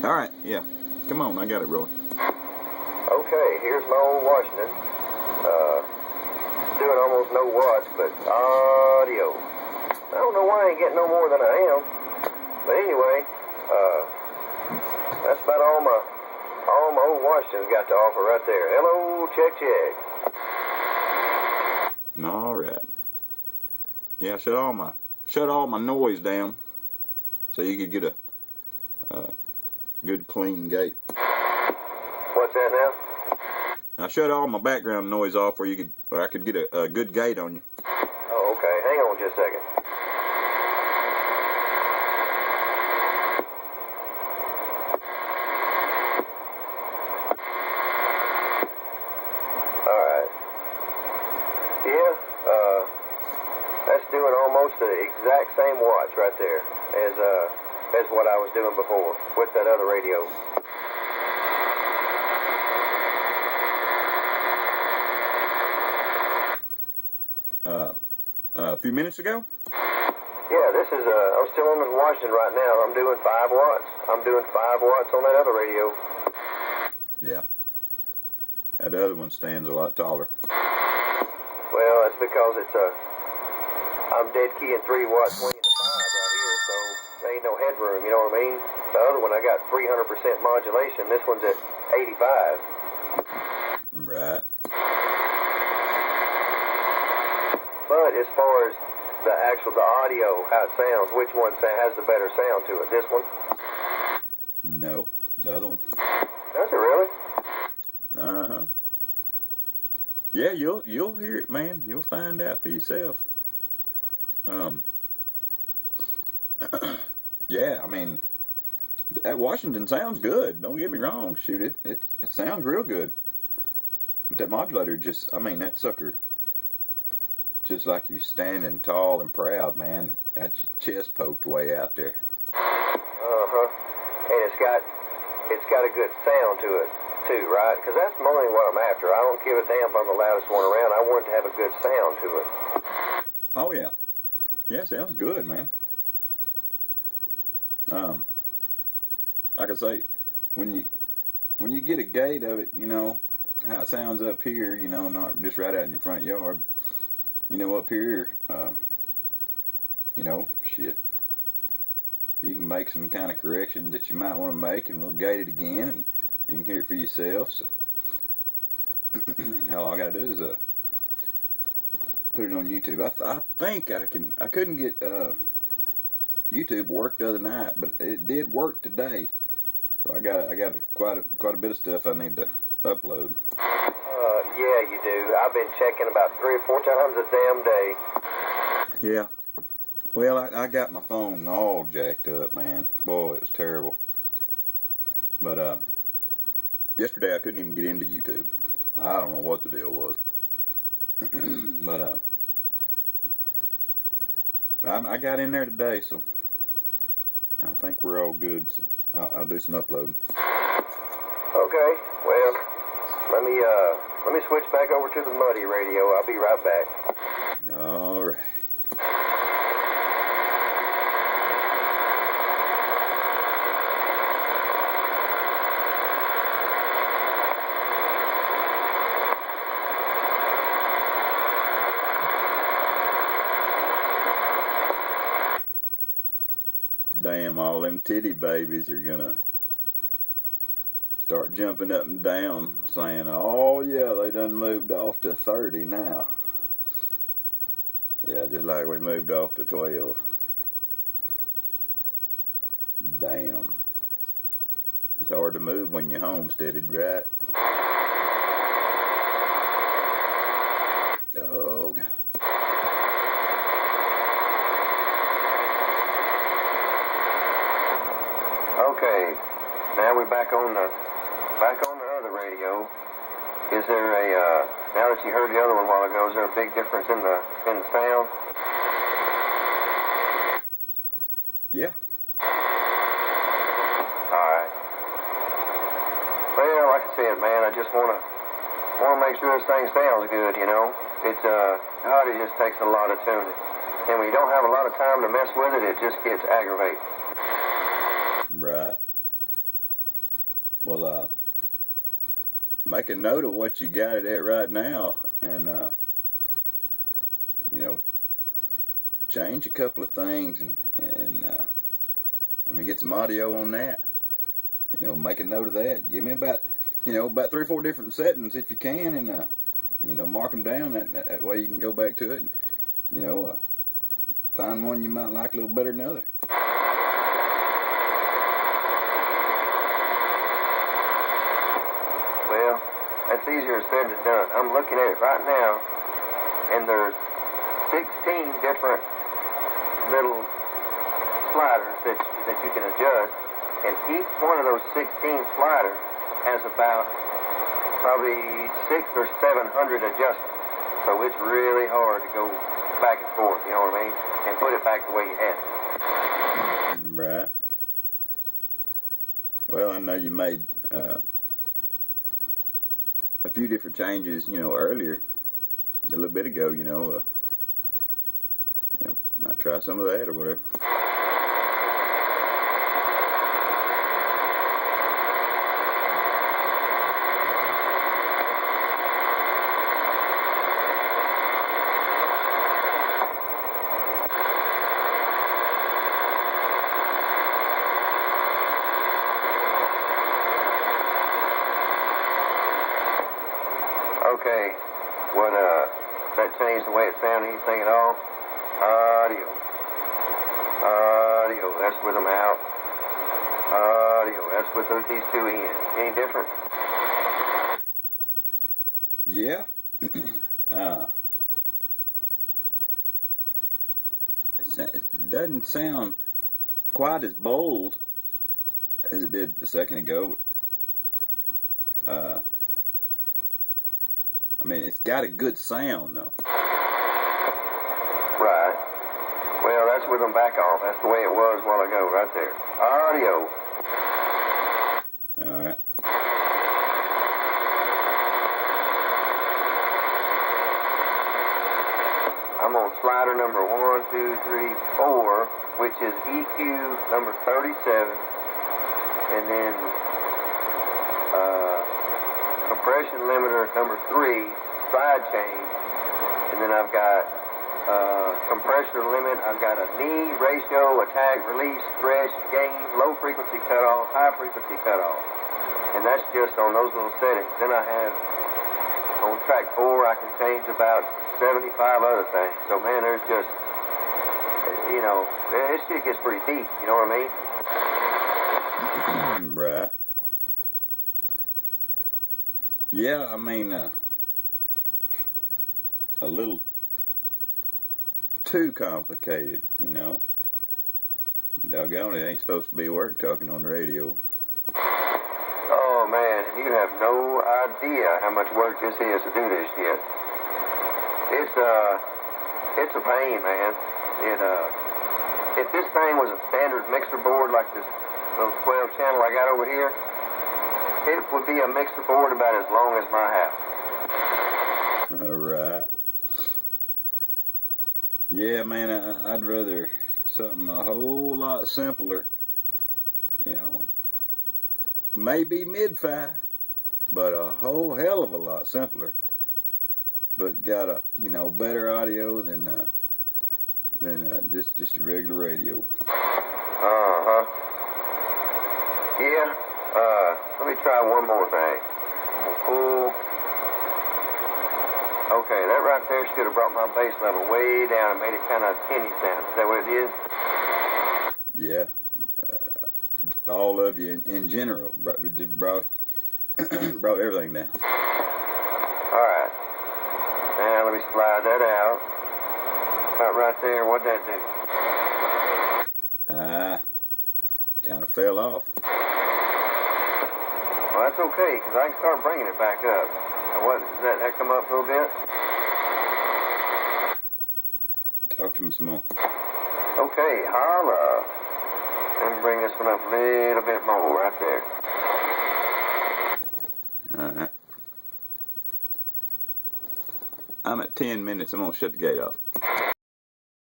All right, yeah. Come on, I got it rolling. Okay, here's my old Washington. Doing almost no watts, but audio. I don't know why I ain't getting no more than I am. But anyway, that's about all my old Washington's got to offer right there. Hello, check, check. All right. Yeah, shut all my noise down so you could get a good clean gate. What's that now? I shut all my background noise off where I could get a good gate on you. Oh, okay. Hang on just a second. All right. Yeah, that's doing almost the exact same watts right there as what I was doing before with that other radio. A few minutes ago? Yeah, this is, I'm still on in Washington right now. I'm doing 5 watts. I'm doing 5 watts on that other radio. Yeah. That other one stands a lot taller. Well, that's because I'm dead keying 3 watts swinging to 5 right here, so there ain't no headroom, you know what I mean? The other one, I got 300% modulation. This one's at 85. Right. But as far as the audio, how it sounds, which one has the better sound to it? This one? No, the other one. Does it really? Uh-huh. Yeah, you'll hear it, man. You'll find out for yourself. Yeah, I mean, that Washington sounds good. Don't get me wrong. Shoot, it sounds real good. But that modulator that sucker, just like you're standing tall and proud, man. Got your chest poked way out there. Uh-huh. And it's got a good sound to it, too, right? Because that's mainly what I'm after. I don't give a damn if I'm the loudest one around. I want it to have a good sound to it. Oh, yeah. Yeah, sounds good, man. Like I say, when you get a gate of it, you know, how it sounds up here, you know, not just right out in your front yard. You know, up here, you know, shit. You can make some kind of correction that you might want to make, and we'll gate it again, and you can hear it for yourself. So, all I gotta do is put it on YouTube. I think I couldn't get YouTube work the other night, but it did work today. So I got quite a bit of stuff I need to upload. Yeah, you do. I've been checking about 3 or 4 times a damn day. Yeah. Well, I got my phone all jacked up, man. Boy, it was terrible. But yesterday I couldn't even get into YouTube. I don't know what the deal was. But I got in there today, so I think we're all good. So I'll do some uploading. Okay. Well, let me switch back over to the Muddy radio. I'll be right back. All right. Damn, all them titty babies are gonna start jumping up and down saying, oh yeah, they done moved off to 30 now. Yeah, just like we moved off to 12. Damn. It's hard to move when you're homesteaded, right? Oh, God. Okay, now we're back on the other radio. Is there now that you heard the other one a while ago, is there a big difference in the sound? Yeah. Alright. Well, like I said, man, I just wanna make sure this thing sounds good, you know. It's God, it just takes a lot of tuning. And when you don't have a lot of time to mess with it, it just gets aggravating. Right. make a note of what you got it at right now, and you know, change a couple of things, and let me get some audio on that. You know, make a note of that. Give me about 3 or 4 different settings if you can, and you know, mark them down. That way you can go back to it. And, you know, find one you might like a little better than the other. Well, that's easier said than done. I'm looking at it right now, and there's 16 different little sliders that you can adjust, and each one of those 16 sliders has about probably 600 or 700 adjustments. So it's really hard to go back and forth, you know what I mean, and put it back the way you had it. Right. Well, I know you made a few different changes, you know, earlier, a little bit ago, you know, might try some of that or whatever. Okay, what, that changed the way it sounded, anything at all? Audio, that's with them out. Audio, that's with these 2 in. Any different? Yeah. It doesn't sound quite as bold as it did a second ago, but I mean, it's got a good sound, though. Right. Well, that's with them back off. That's the way it was a while ago, right there. Audio. All right. I'm on slider number 1, 2, 3, 4, which is EQ number 37, and then compression limiter number 3, side change, and then I've got compressor limit. I've got a knee, ratio, attack, release, thresh, gain, low frequency cutoff, high frequency cutoff, and that's just on those little settings. Then I have on track 4, I can change about 75 other things. So man, there's just, you know, this shit gets pretty deep. You know what I mean? Right. Yeah, I mean, a little too complicated, you know. Doggone it, ain't supposed to be work talking on the radio. Oh man, you have no idea how much work this is to do this shit. It's a pain, man. If this thing was a standard mixer board like this little 12 channel I got over here, it would be a mixer board about as long as my house. All right. Yeah, man, I'd rather something a whole lot simpler, you know. Maybe mid-fi, but a whole hell of a lot simpler. But got a, you know, better audio than just a regular radio. Uh-huh. Yeah. Let me try one more thing. I'm gonna pull. Okay, that right there should have brought my bass level way down and made it kind of tinny sound. Is that what it is? Yeah. All of you in general brought everything down. All right. Now let me slide that out. About right there. What'd that do? Kind of fell off. Well, that's okay, because I can start bringing it back up. And what, does that come up a little bit? Talk to me some more. Okay, holla. Let me bring this one up a little bit more right there. All right. I'm at 10 minutes. I'm going to shut the gate off.